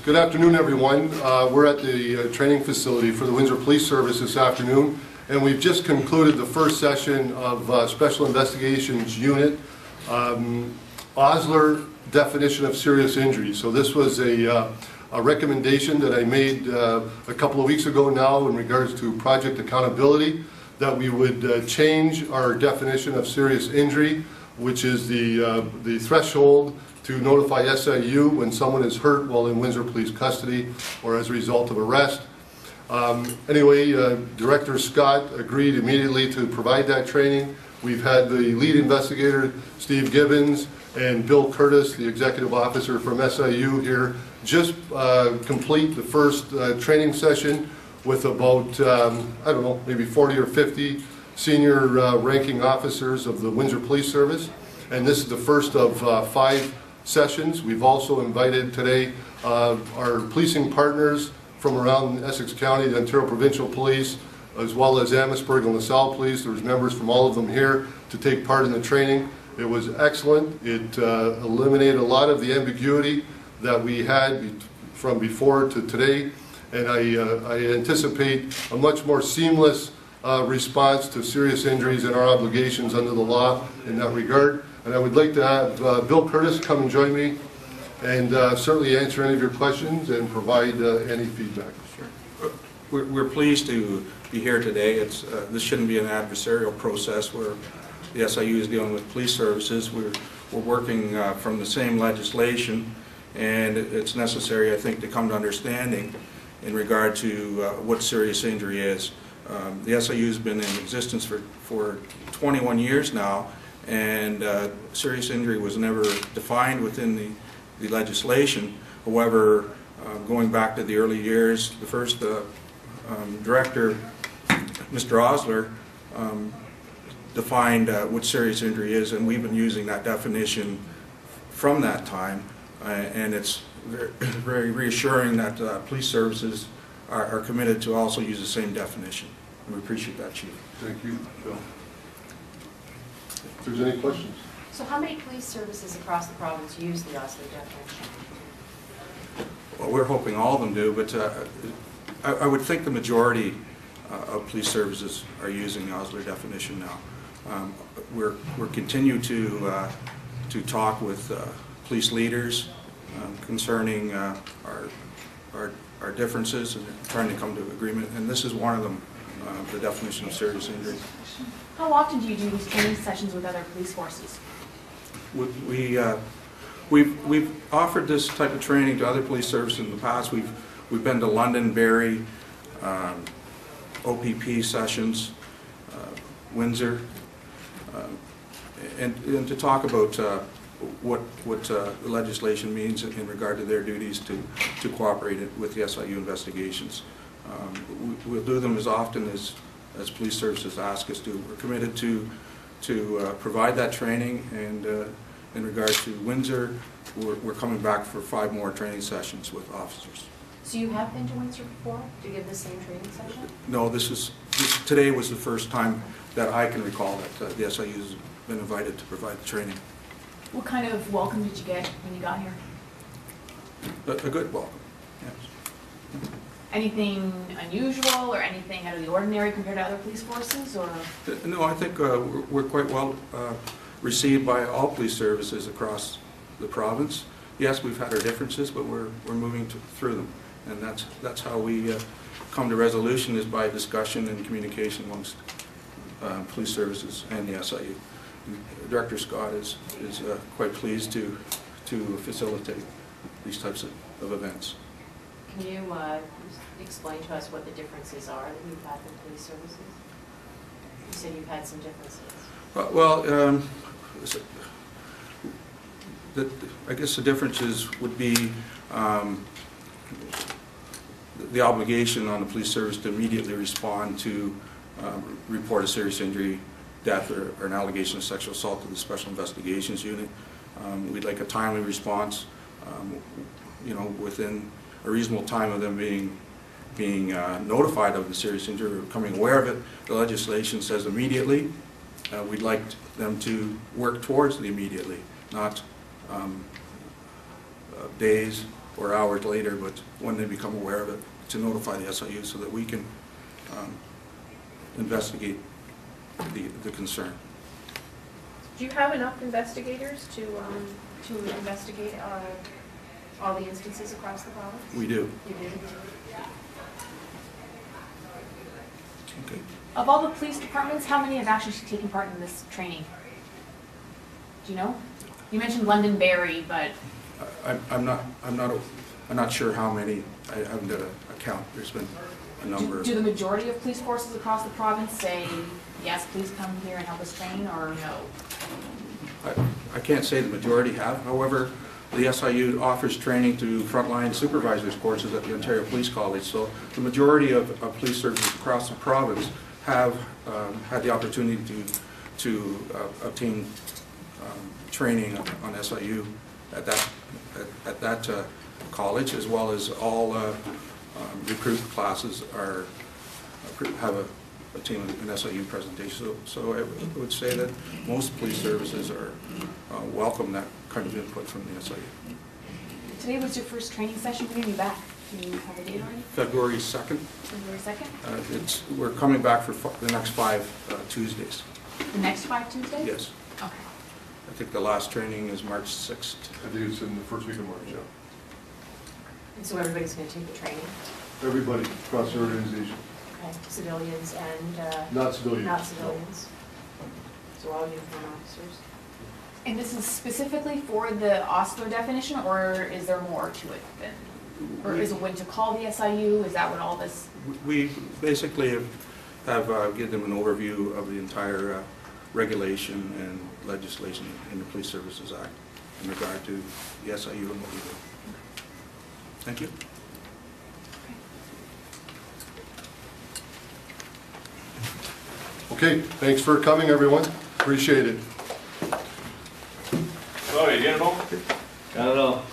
Good afternoon, everyone. We're at the training facility for the Windsor Police Service this afternoon, and we've just concluded the first session of Special Investigations Unit, Osler definition of serious injury. So this was a recommendation that I made a couple of weeks ago now in regards to project accountability, that we would change our definition of serious injury, which is the threshold to notify SIU when someone is hurt while in Windsor Police custody or as a result of arrest. Anyway, Director Scott agreed immediately to provide that training. We've had the lead investigator, Steve Gibbons, and Bill Curtis, the executive officer from SIU here, just complete the first training session with about, I don't know, maybe 40 or 50 senior ranking officers of the Windsor Police Service. And this is the first of 5 sessions. We've also invited today our policing partners from around Essex County, the Ontario Provincial Police, as well as Amherstburg and LaSalle Police. There was members from all of them here to take part in the training. It was excellent. It eliminated a lot of the ambiguity that we had from before to today, and I anticipate a much more seamless response to serious injuries and our obligations under the law in that regard. And I would like to have Bill Curtis come and join me and certainly answer any of your questions and provide any feedback. Sure. We're pleased to be here today. This shouldn't be an adversarial process where the SIU is dealing with police services. We're working from the same legislation, and it's necessary, I think, to come to understanding in regard to what serious injury is. The SIU has been in existence for 21 years now, and serious injury was never defined within the legislation. However, going back to the early years, the first director, Mr. Osler, defined what serious injury is, and we've been using that definition from that time, and it's very reassuring that police services are committed to also use the same definition. And we appreciate that, Chief. Thank you, Bill. If there's any questions. So how many police services across the province use the Osler definition? Well, we're hoping all of them do, but I would think the majority of police services are using the Osler definition now. We're continue to talk with police leaders concerning our differences and trying to come to agreement, and this is one of them, the definition of serious injury. How often do you do these training sessions with other police forces? We've offered this type of training to other police services in the past. We've been to Londonderry, OPP sessions, Windsor, and to talk about what the legislation means in regard to their duties to cooperate with the SIU investigations. We'll do them as often as police services ask us to. We're committed to provide that training, and in regard to Windsor, we're coming back for 5 more training sessions with officers. So you have been to Windsor before to give the same training session? No, today was the first time that I can recall that the SIU has been invited to provide the training. What kind of welcome did you get when you got here? A good welcome, yes. Anything unusual or anything out of the ordinary compared to other police forces, or? No, I think we're quite well received by all police services across the province. Yes, we've had our differences, but we're moving through them, and that's how we come to resolution, is by discussion and communication amongst police services and the SIU. Director Scott is quite pleased to facilitate these types of events. Can you explain to us what the differences are that you've had with police services? You said you've had some differences. Well, I guess the differences would be the obligation on the police service to immediately respond to report a serious injury, death, or an allegation of sexual assault to the Special Investigations Unit. We'd like a timely response, within a reasonable time of them being notified of the serious injury or becoming aware of it. The legislation says immediately. We'd like them to work towards the immediately, not days, or hours later, but when they become aware of it, to notify the SIU so that we can investigate the concern. Do you have enough investigators to investigate all the instances across the province? We do. You do? Okay. Of all the police departments, how many have actually taken part in this training? Do you know? You mentioned Londonderry, but I'm not sure how many. I haven't got a count. There's been a number. do the majority of police forces across the province say, yes, please come here and help us train, or no? I can't say the majority have. However, the SIU offers training to frontline supervisors courses at the Ontario Police College. So the majority of police services across the province have had the opportunity to obtain training on SIU at that college, as well as all recruit classes have obtained an SIU presentation. So I would say that most police services are welcome that kind of input from the SIU. Today was your first training session. When are you back? Do you have a date already? February 2nd. February 2nd? We're coming back for the next 5 Tuesdays. The next 5 Tuesdays? Yes. Okay. I think the last training is March 6th. I think it's in the first week of March, yeah. And so everybody's going to take the training? Everybody across the organization, Okay, civilians and not civilians. not civilians? So all uniform officers? And this is specifically for the Osler definition, or is there more to it than, or is it when to call the SIU? Is that what all this? We basically have given them an overview of the entire regulation and legislation in the Police Services Act in regard to the SIU and what we do. Thank you. Okay, thanks for coming, everyone. Appreciate it. Oh, you get it all? Got it all.